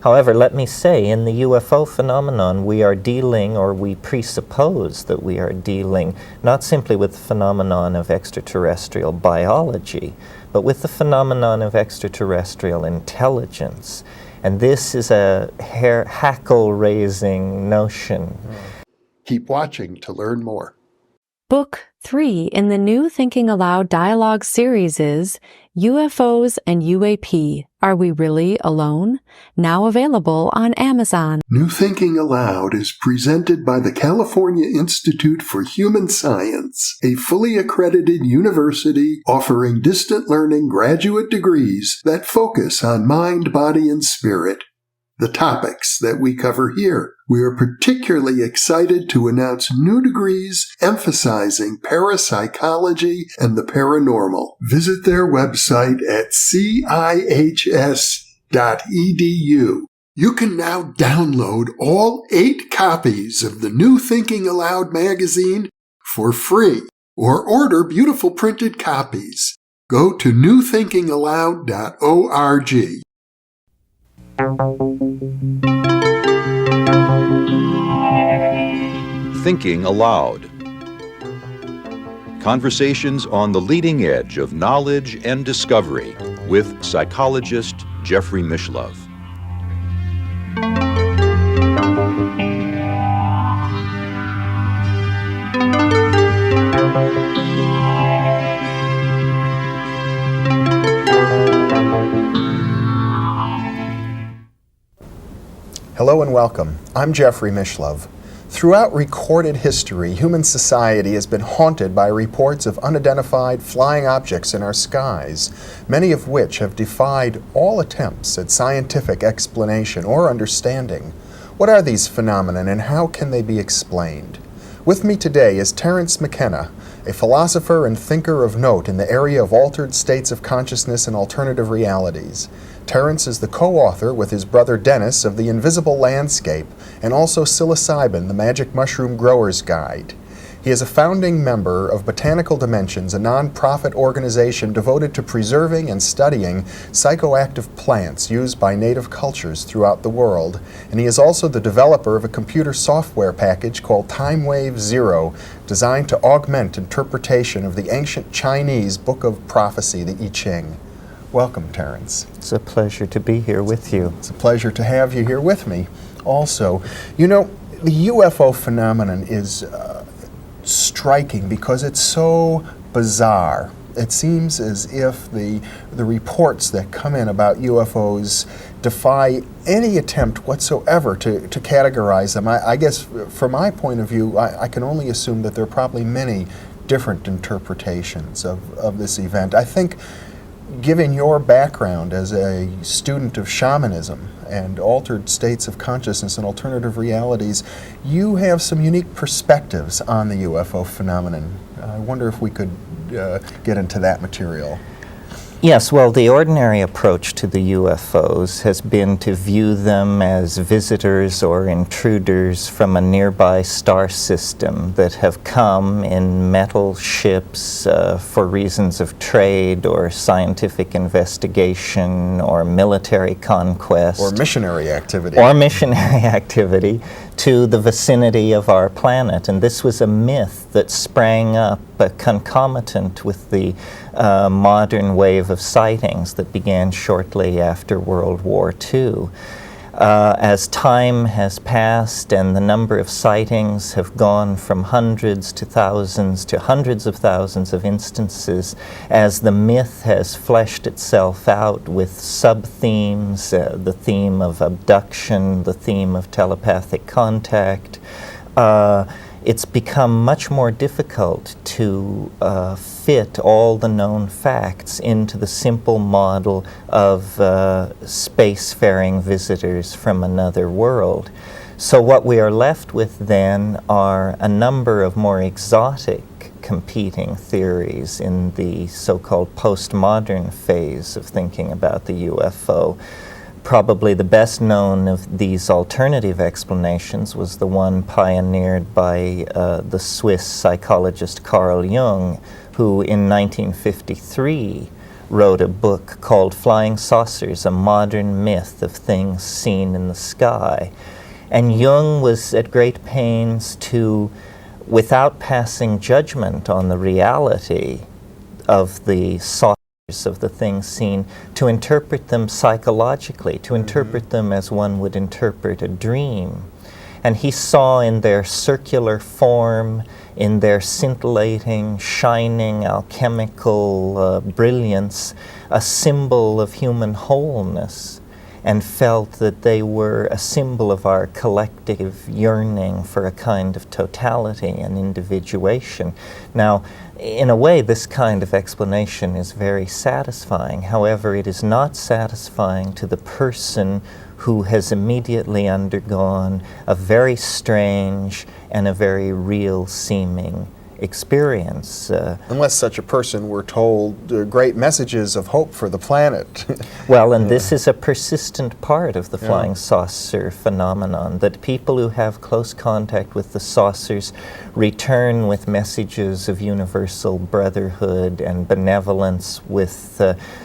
However, let me say, in the UFO phenomenon, we are dealing, or we presuppose that we are dealing, not simply with the phenomenon of extraterrestrial biology, but with the phenomenon of extraterrestrial intelligence. And this is a hackle-raising notion. Keep watching to learn more. Book 3 in the New Thinking Aloud dialogue series is UFOs and UAP, Are We Really Alone? Now available on Amazon. New Thinking Aloud is presented by the California Institute for Human Science, a fully accredited university offering distant learning graduate degrees that focus on mind, body, and spirit. The topics that we cover here. We are particularly excited to announce new degrees emphasizing parapsychology and the paranormal. Visit their website at cihs.edu. You can now download all 8 copies of the New Thinking Aloud magazine for free, or order beautiful printed copies. Go to newthinkingaloud.org. Thinking Aloud. Conversations on the leading edge of knowledge and discovery with psychologist Jeffrey Mishlove. Hello and welcome. I'm Jeffrey Mishlove. Throughout recorded history, human society has been haunted by reports of unidentified flying objects in our skies, many of which have defied all attempts at scientific explanation or understanding. What are these phenomena and how can they be explained? With me today is Terence McKenna, a philosopher and thinker of note in the area of altered states of consciousness and alternative realities. Terence is the co-author with his brother Dennis of The Invisible Landscape and also Psilocybin, the Magic Mushroom Grower's Guide. He is a founding member of Botanical Dimensions, a non-profit organization devoted to preserving and studying psychoactive plants used by native cultures throughout the world. And he is also the developer of a computer software package called TimeWave Zero, designed to augment interpretation of the ancient Chinese Book of Prophecy, the I Ching. Welcome, Terence. It's a pleasure to be here with you. It's a pleasure to have you here with me also. You know, the UFO phenomenon is striking because it's so bizarre. It seems as if the reports that come in about UFOs defy any attempt whatsoever to categorize them. I guess from my point of view, I can only assume that there are probably many different interpretations of this event. I think, given your background as a student of shamanism and altered states of consciousness and alternative realities, you have some unique perspectives on the UFO phenomenon. I wonder if we could get into that material. Yes, well, the ordinary approach to the UFOs has been to view them as visitors or intruders from a nearby star system that have come in metal ships for reasons of trade or scientific investigation or military conquest. Or missionary activity. Or missionary activity to the vicinity of our planet. And this was a myth that sprang up concomitant with the modern wave of sightings that began shortly after World War II. As time has passed and the number of sightings have gone from hundreds to thousands to hundreds of thousands of instances, as the myth has fleshed itself out with sub-themes, the theme of abduction, the theme of telepathic contact, it's become much more difficult to fit all the known facts into the simple model of spacefaring visitors from another world. So what we are left with then are a number of more exotic competing theories in the so-called postmodern phase of thinking about the UFO. Probably the best known of these alternative explanations was the one pioneered by the Swiss psychologist Carl Jung, who in 1953 wrote a book called Flying Saucers, A Modern Myth of Things Seen in the Sky. And Jung was at great pains to, without passing judgment on the reality of the saucers, of the things seen, to interpret them psychologically, to interpret them as one would interpret a dream. And he saw in their circular form, in their scintillating, shining, alchemical brilliance, a symbol of human wholeness, and felt that they were a symbol of our collective yearning for a kind of totality and individuation. Now, in a way, this kind of explanation is very satisfying. However, it is not satisfying to the person who has immediately undergone a very strange and a very real-seeming experience. Unless such a person were told great messages of hope for the planet. Well, and this is a persistent part of the flying saucer phenomenon, that people who have close contact with the saucers return with messages of universal brotherhood and benevolence, with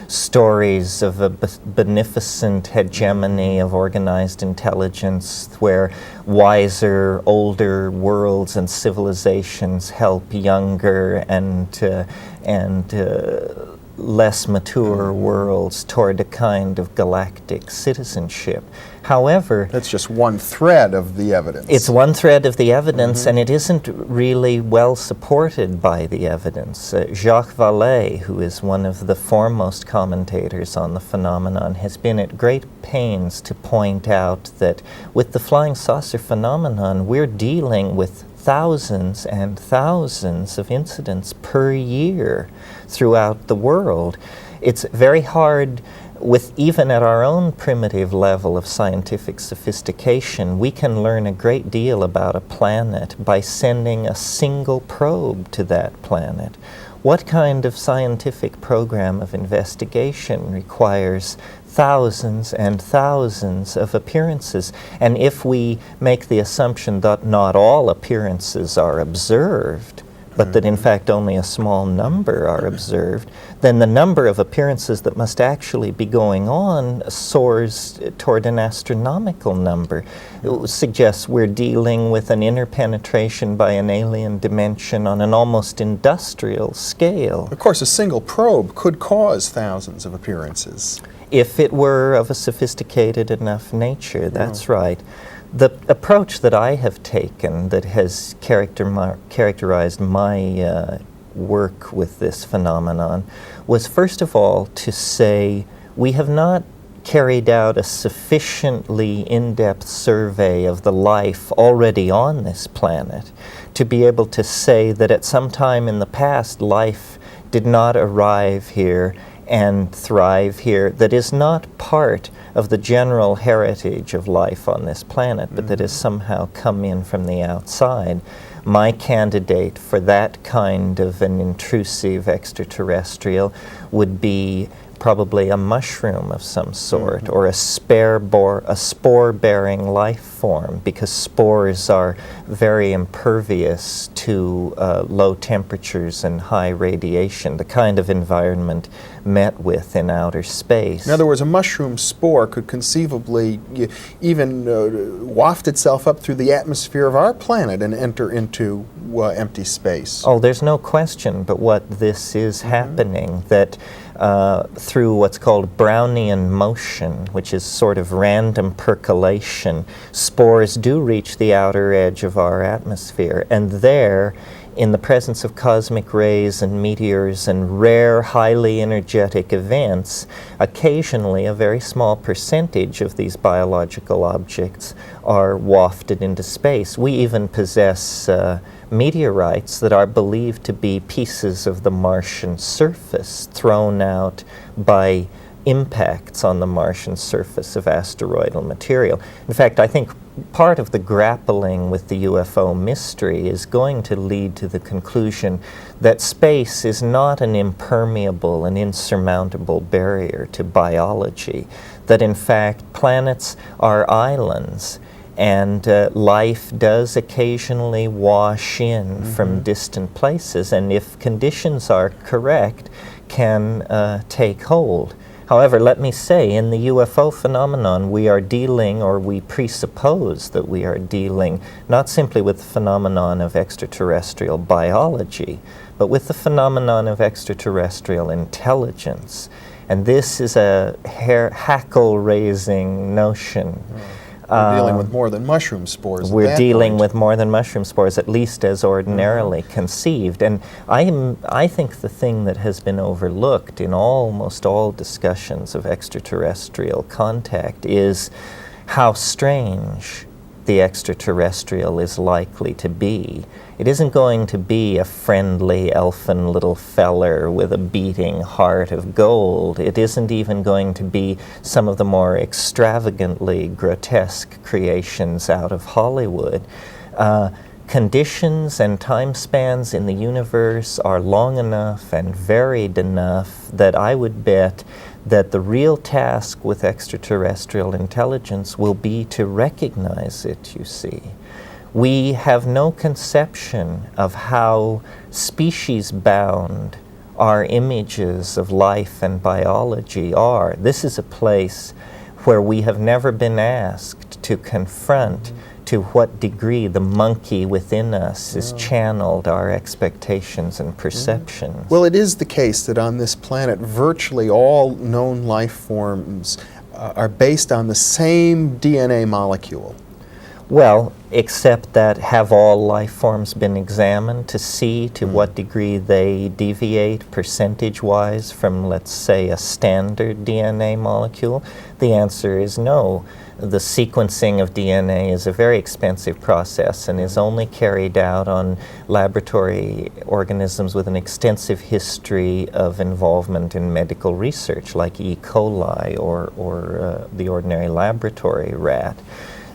stories of a beneficent hegemony of organized intelligence where wiser, older worlds and civilizations help younger and less mature worlds toward a kind of galactic citizenship. However, that's just one thread of the evidence. It's one thread of the evidence, and it isn't really well supported by the evidence. Jacques Vallée, who is one of the foremost commentators on the phenomenon, has been at great pains to point out that with the flying saucer phenomenon, we're dealing with thousands and thousands of incidents per year throughout the world. It's very hard, with even at our own primitive level of scientific sophistication, we can learn a great deal about a planet by sending a single probe to that planet. What kind of scientific program of investigation requires thousands and thousands of appearances? And if we make the assumption that not all appearances are observed, but that in fact only a small number are observed, then the number of appearances that must actually be going on soars toward an astronomical number. It suggests we're dealing with an interpenetration by an alien dimension on an almost industrial scale. Of course, a single probe could cause thousands of appearances. If it were of a sophisticated enough nature, that's right. The approach that I have taken that has characterized my work with this phenomenon was, first of all, to say we have not carried out a sufficiently in-depth survey of the life already on this planet to be able to say that at some time in the past life did not arrive here and thrive here, that is not part of the general heritage of life on this planet, but that has somehow come in from the outside. My candidate for that kind of an intrusive extraterrestrial would be probably a mushroom of some sort, or a spore-bearing life form, because spores are very impervious to low temperatures and high radiation, the kind of environment met with in outer space. In other words, a mushroom spore could conceivably even waft itself up through the atmosphere of our planet and enter into empty space. Oh, there's no question but what this is happening, that through what's called Brownian motion, which is sort of random percolation, spores do reach the outer edge of our atmosphere, and there, in the presence of cosmic rays and meteors and rare, highly energetic events, occasionally a very small percentage of these biological objects are wafted into space. We even possess meteorites that are believed to be pieces of the Martian surface thrown out by impacts on the Martian surface of asteroidal material. In fact, I think part of the grappling with the UFO mystery is going to lead to the conclusion that space is not an impermeable and insurmountable barrier to biology, that in fact planets are islands, and life does occasionally wash in from distant places, and if conditions are correct, can take hold. However, let me say, in the UFO phenomenon, we are dealing, or we presuppose that we are dealing, not simply with the phenomenon of extraterrestrial biology, but with the phenomenon of extraterrestrial intelligence. And this is a hackle-raising notion. We're dealing with more than mushroom spores. We're dealing with more than mushroom spores, at least as ordinarily conceived. And I think the thing that has been overlooked in almost all discussions of extraterrestrial contact is how strange the extraterrestrial is likely to be. It isn't going to be a friendly elfin little feller with a beating heart of gold. It isn't even going to be some of the more extravagantly grotesque creations out of Hollywood. Conditions and time spans in the universe are long enough and varied enough that I would bet that the real task with extraterrestrial intelligence will be to recognize it, you see. We have no conception of how species-bound our images of life and biology are. This is a place where we have never been asked to confront to what degree the monkey within us has channeled our expectations and perceptions. Well, it is the case that on this planet, virtually all known life forms are based on the same DNA molecule. Well, except that have all life forms been examined to see to what degree they deviate percentage-wise from, let's say, a standard DNA molecule? The answer is no. The sequencing of DNA is a very expensive process and is only carried out on laboratory organisms with an extensive history of involvement in medical research, like E. coli or the ordinary laboratory rat.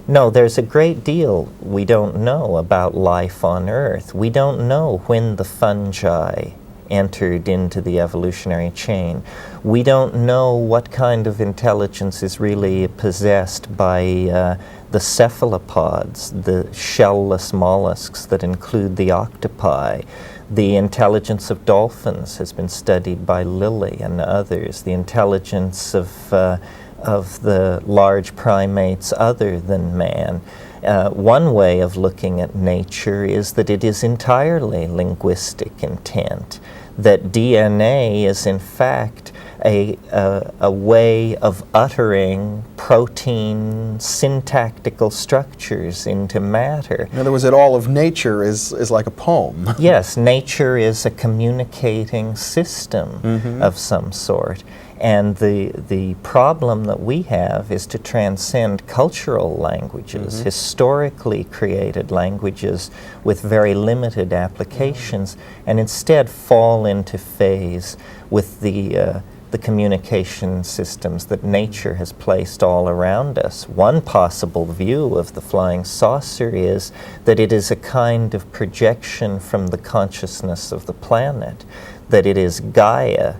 No, there's a great deal we don't know about life on Earth. We don't know when the fungi entered into the evolutionary chain. We don't know what kind of intelligence is really possessed by the cephalopods, the shellless mollusks that include the octopi. The intelligence of dolphins has been studied by Lilly and others. The intelligence of the large primates other than man. One way of looking at nature is that it is entirely linguistic intent, that DNA is in fact a way of uttering protein syntactical structures into matter. In other words, that all of nature is like a poem. Yes, nature is a communicating system of some sort. And the problem that we have is to transcend cultural languages, historically created languages with very limited applications, and instead fall into phase with the communication systems that nature has placed all around us. One possible view of the flying saucer is that it is a kind of projection from the consciousness of the planet, that it is Gaia,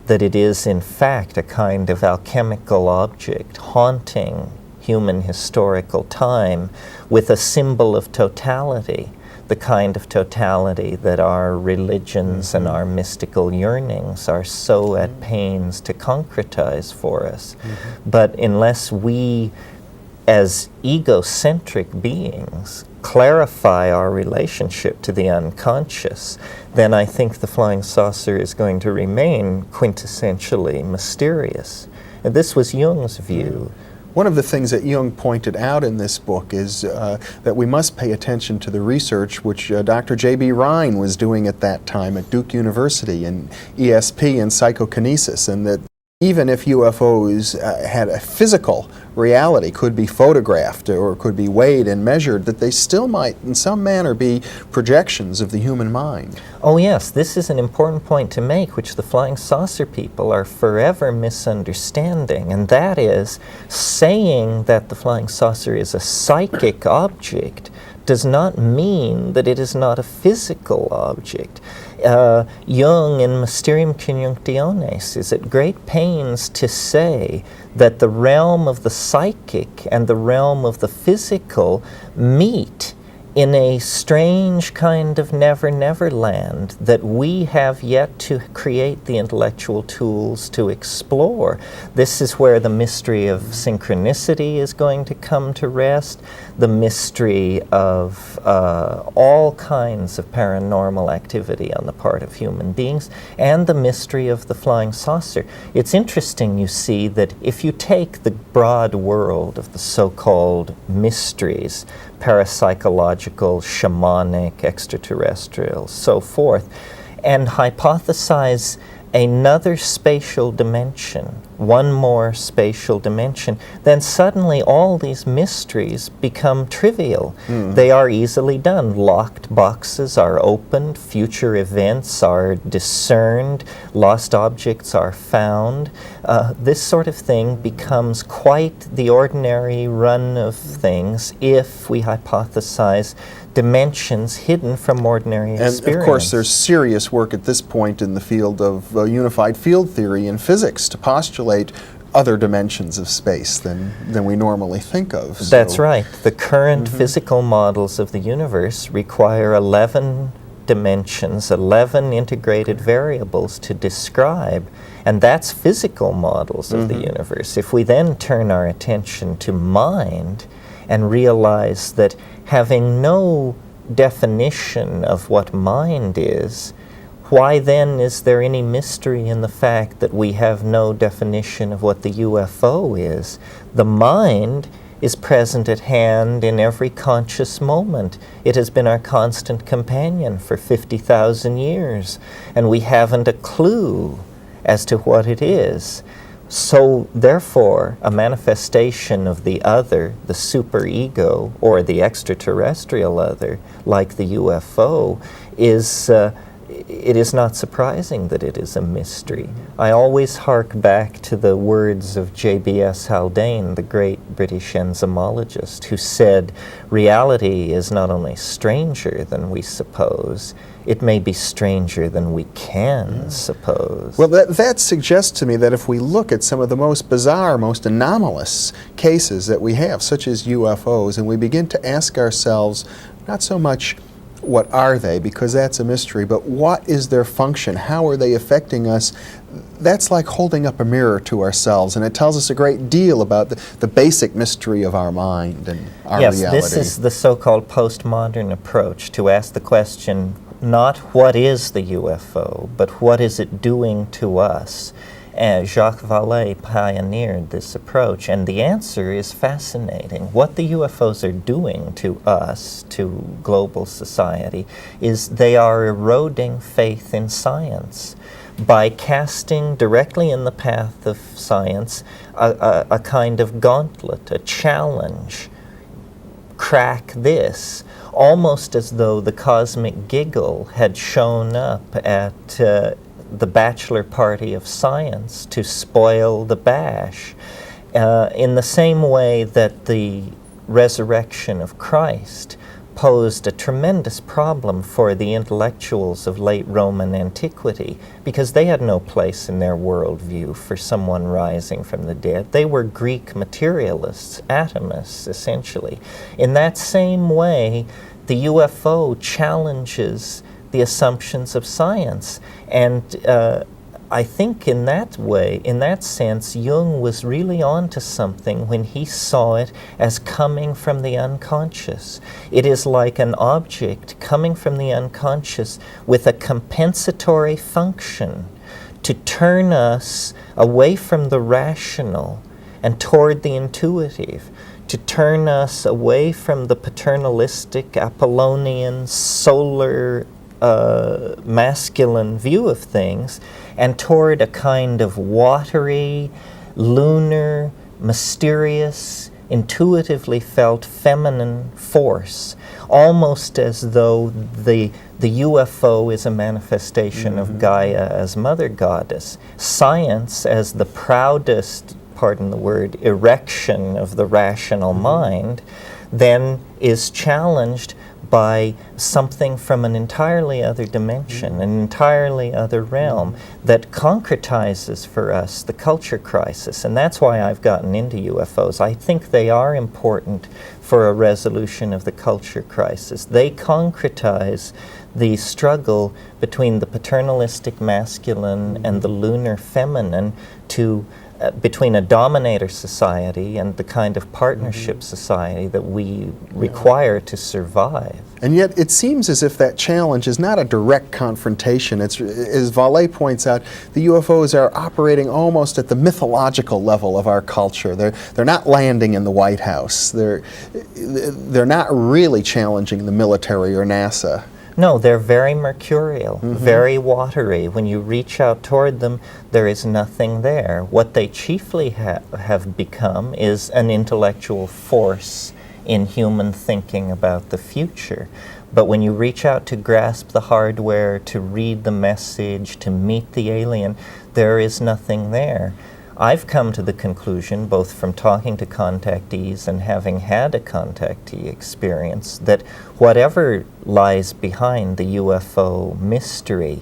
that it is in fact a kind of alchemical object haunting human historical time with a symbol of totality, the kind of totality that our religions and our mystical yearnings are so at pains to concretize for us. But unless we, as egocentric beings, clarify our relationship to the unconscious, then I think the flying saucer is going to remain quintessentially mysterious. And this was Jung's view. One of the things that Jung pointed out in this book is that we must pay attention to the research which Dr. J.B. Rhine was doing at that time at Duke University in ESP and psychokinesis, and that even if UFOs had a physical reality, could be photographed or could be weighed and measured, that they still might in some manner be projections of the human mind. Oh yes, this is an important point to make, which the flying saucer people are forever misunderstanding, and that is saying that the flying saucer is a psychic object does not mean that it is not a physical object. Jung in Mysterium Conjunctionis is at great pains to say that the realm of the psychic and the realm of the physical meet in a strange kind of never-never land that we have yet to create the intellectual tools to explore. This is where the mystery of synchronicity is going to come to rest, the mystery of all kinds of paranormal activity on the part of human beings, and the mystery of the flying saucer. It's interesting, you see, that if you take the broad world of the so-called mysteries, parapsychological, shamanic, extraterrestrial, so forth, and hypothesize another spatial dimension, one more spatial dimension, then suddenly all these mysteries become trivial. They are easily done. Locked boxes are opened, future events are discerned, lost objects are found. This sort of thing becomes quite the ordinary run of things if we hypothesize dimensions hidden from ordinary experience. And of course there's serious work at this point in the field of unified field theory and physics to postulate other dimensions of space than we normally think of. That's right. The current physical models of the universe require 11 dimensions, 11 integrated variables to describe, and that's physical models of the universe. If we then turn our attention to mind and realize that having no definition of what mind is, why then is there any mystery in the fact that we have no definition of what the UFO is? The mind is present at hand in every conscious moment. It has been our constant companion for 50,000 years, and we haven't a clue as to what it is. So, therefore, a manifestation of the other, the superego, or the extraterrestrial other, like the UFO, it is not surprising that it is a mystery. I always hark back to the words of J.B.S. Haldane, the great British enzymologist, who said, reality is not only stranger than we suppose, it may be stranger than we can suppose. Well, that suggests to me that if we look at some of the most bizarre, most anomalous cases that we have, such as UFOs, and we begin to ask ourselves, not so much what are they, because that's a mystery, but what is their function? How are they affecting us? That's like holding up a mirror to ourselves, and it tells us a great deal about the basic mystery of our mind and our reality. Yes, this is the so-called postmodern approach to ask the question, not what is the UFO, but what is it doing to us? Jacques Vallée pioneered this approach, and the answer is fascinating. What the UFOs are doing to us, to global society, is they are eroding faith in science by casting directly in the path of science a kind of gauntlet, a challenge. Crack this, almost as though the cosmic giggle had shown up at the bachelor party of science to spoil the bash. In the same way that the resurrection of Christ posed a tremendous problem for the intellectuals of late Roman antiquity, because they had no place in their worldview for someone rising from the dead. They were Greek materialists, atomists, essentially. In that same way, the UFO challenges the assumptions of science. And I think in that way, in that sense, Jung was really on to something when he saw it as coming from the unconscious. It is like an object coming from the unconscious with a compensatory function to turn us away from the rational and toward the intuitive, to turn us away from the paternalistic, Apollonian, solar, masculine view of things, and toward a kind of watery, lunar, mysterious, intuitively felt feminine force, almost as though the UFO is a manifestation of Gaia as mother goddess, science as the proudest, pardon the word, erection of the rational mind, then is challenged by something from an entirely other dimension, an entirely other realm that concretizes for us the culture crisis. And that's why I've gotten into UFOs. I think they are important for a resolution of the culture crisis. They concretize the struggle between the paternalistic masculine and the lunar feminine between a dominator society and the kind of partnership society that we require to survive. And yet it seems as if that challenge is not a direct confrontation. It's, as Vallée points out, the UFOs are operating almost at the mythological level of our culture. They're not landing in the White House. They're not really challenging the military or NASA. No, they're very mercurial, very watery. When you reach out toward them, there is nothing there. What they chiefly have become is an intellectual force in human thinking about the future. But when you reach out to grasp the hardware, to read the message, to meet the alien, there is nothing there. I've come to the conclusion, both from talking to contactees and having had a contactee experience, that whatever lies behind the UFO mystery,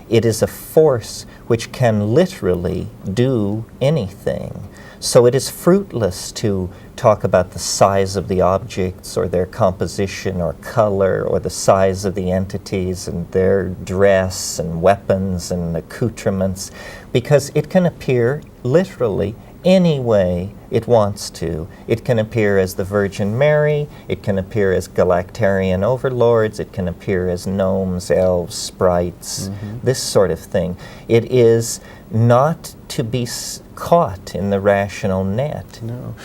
it is a force which can literally do anything. So it is fruitless to talk about the size of the objects or their composition or color or the size of the entities and their dress and weapons and accoutrements, because it can appear literally any way it wants to. It can appear as the Virgin Mary, it can appear as Galactarian overlords, it can appear as gnomes, elves, sprites, this sort of thing. It is not to be caught in the rational net. No.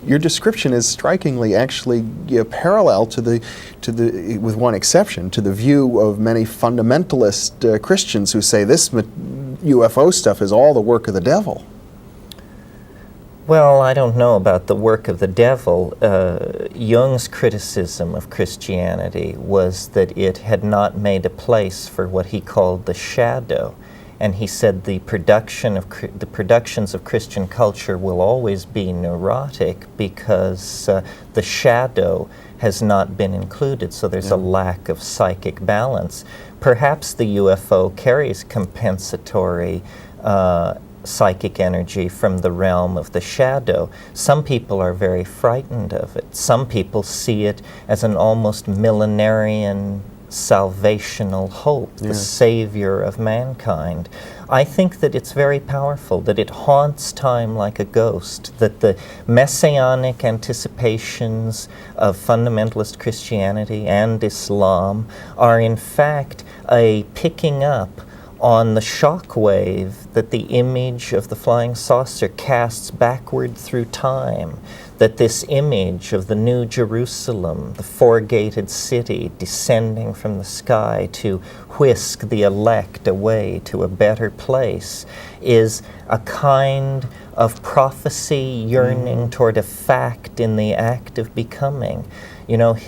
Your description is strikingly actually parallel to the, with one exception, to the view of many fundamentalist Christians who say this UFO stuff is all the work of the devil. Well, I don't know about the work of the devil. Jung's criticism of Christianity was that it had not made a place for what he called the shadow. And he said the productions of Christian culture will always be neurotic because the shadow has not been included, so there's a lack of psychic balance. Perhaps the UFO carries compensatory psychic energy from the realm of the shadow. Some people are very frightened of it. Some people see it as an almost millenarian salvational hope, the savior of mankind. I think that it's very powerful, that it haunts time like a ghost, that the messianic anticipations of fundamentalist Christianity and Islam are in fact a picking up on the shock wave that the image of the flying saucer casts backward through time, that this image of the New Jerusalem, the four-gated city descending from the sky to whisk the elect away to a better place, is a kind of prophecy yearning toward a fact in the act of becoming. You know,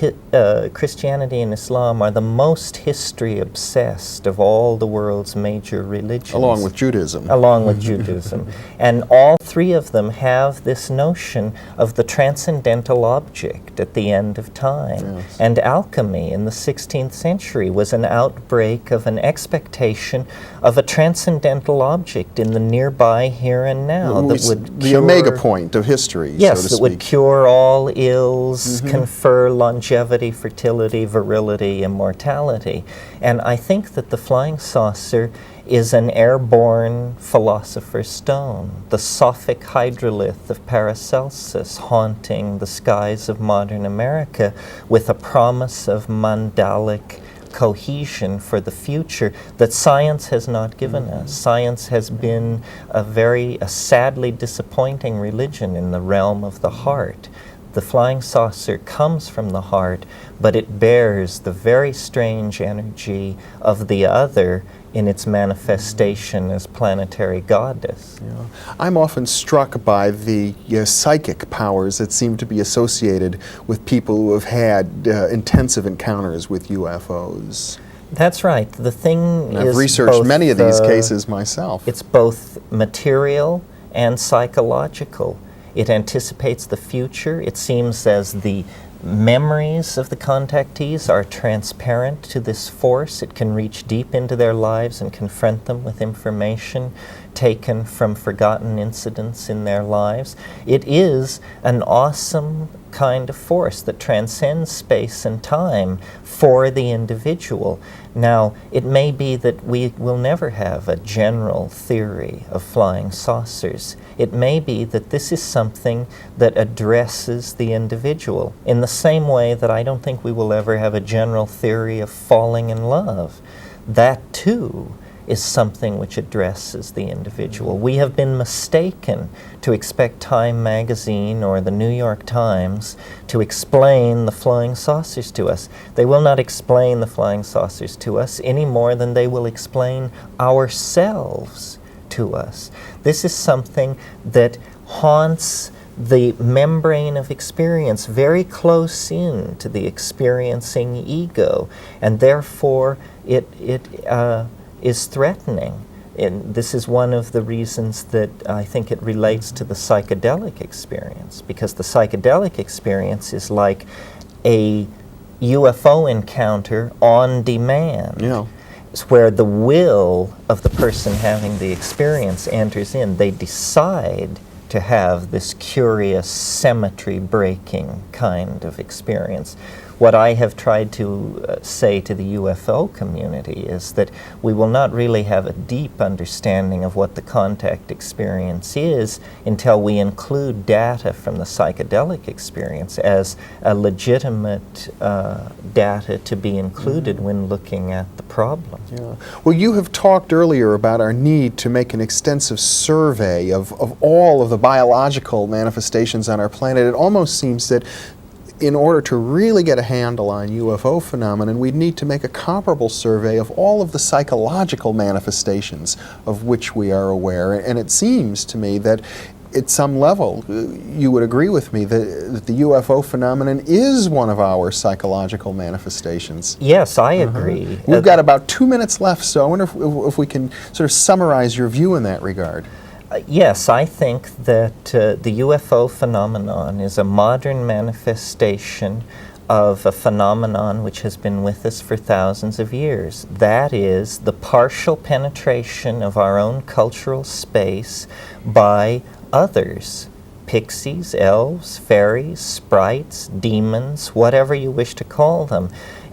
Christianity and Islam are the most history-obsessed of all the world's major religions. Along with Judaism. Along with Judaism. And all three of them have this notion of the transcendental object at the end of time. Yes. And alchemy in the 16th century was an outbreak of an expectation of a transcendental object in the nearby here and now that would the omega point of history, yes, so to that would cure all ills, confer longevity, fertility, virility, immortality. And I think that the flying saucer is an airborne philosopher's stone, the Sophic hydrolith of Paracelsus haunting the skies of modern America with a promise of mandalic cohesion for the future that science has not given us. Science has been a sadly disappointing religion in the realm of the heart. The flying saucer comes from the heart, but it bears the very strange energy of the other in its manifestation as planetary goddess. Yeah. I'm often struck by the psychic powers that seem to be associated with people who have had intensive encounters with UFOs. That's right. The thing is, I've researched many of these cases myself. It's both material and psychological. It anticipates the future. It seems as the memories of the contactees are transparent to this force. It can reach deep into their lives and confront them with information taken from forgotten incidents in their lives. It is an awesome kind of force that transcends space and time for the individual. Now, it may be that we will never have a general theory of flying saucers. It may be that this is something that addresses the individual in the same way that I don't think we will ever have a general theory of falling in love. That, too, is something which addresses the individual. We have been mistaken to expect Time magazine or the New York Times to explain the flying saucers to us. They will not explain the flying saucers to us any more than they will explain ourselves to us. This is something that haunts the membrane of experience, very close in to the experiencing ego, and therefore it is threatening. And this is one of the reasons that I think it relates to the psychedelic experience, because the psychedelic experience is like a UFO encounter on demand. Yeah. It's where the will of the person having the experience enters in. They decide to have this curious symmetry-breaking kind of experience. What I have tried to say to the UFO community is that we will not really have a deep understanding of what the contact experience is until we include data from the psychedelic experience as a legitimate data to be included when looking at the problem. Yeah. Well, you have talked earlier about our need to make an extensive survey of all of the biological manifestations on our planet. It almost seems that in order to really get a handle on UFO phenomenon, we'd need to make a comparable survey of all of the psychological manifestations of which we are aware. And it seems to me that at some level, you would agree with me that the UFO phenomenon is one of our psychological manifestations. Yes, I agree. We've got about 2 minutes left, so I wonder if we can sort of summarize your view in that regard. Yes, I think that the UFO phenomenon is a modern manifestation of a phenomenon which has been with us for thousands of years. That is the partial penetration of our own cultural space by others. Pixies, elves, fairies, sprites, demons, whatever you wish to call them.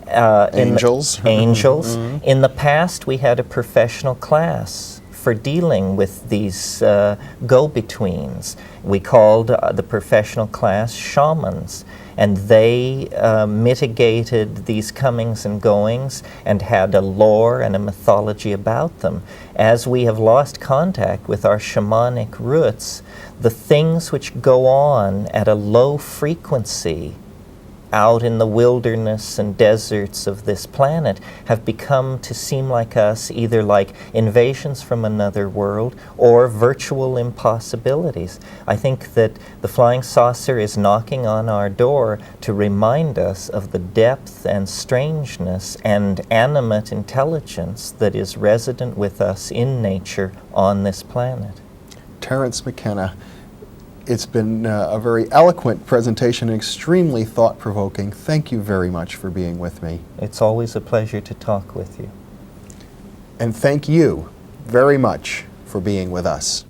Angels. Angels. In the past, we had a professional class for dealing with these go-betweens. We called the professional class shamans, and they mitigated these comings and goings and had a lore and a mythology about them. As we have lost contact with our shamanic roots, the things which go on at a low frequency out in the wilderness and deserts of this planet have become to seem like us either like invasions from another world or virtual impossibilities. I think that the flying saucer is knocking on our door to remind us of the depth and strangeness and animate intelligence that is resident with us in nature on this planet. Terence McKenna, it's been a very eloquent presentation and extremely thought-provoking. Thank you very much for being with me. It's always a pleasure to talk with you. And thank you very much for being with us.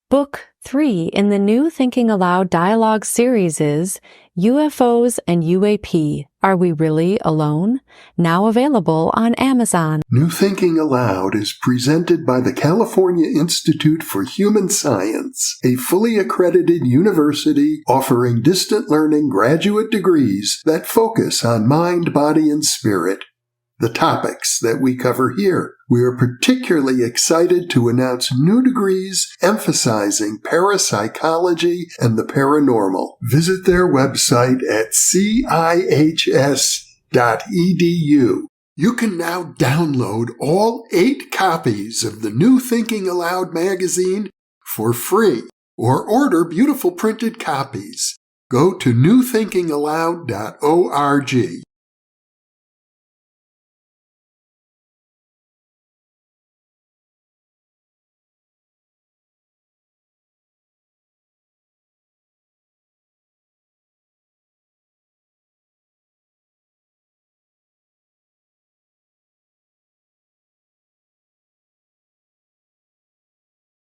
Book 3 in the new Thinking Aloud dialogue series is UFOs and UAP, Are We Really Alone? Now available on Amazon. New Thinking Aloud is presented by the California Institute for Human Science, a fully accredited university offering distant learning graduate degrees that focus on mind, body, and spirit. The topics that we cover here. We are particularly excited to announce new degrees emphasizing parapsychology and the paranormal. Visit their website at cihs.edu. You can now download all 8 copies of the New Thinking Aloud magazine for free or order beautiful printed copies. Go to newthinkingaloud.org.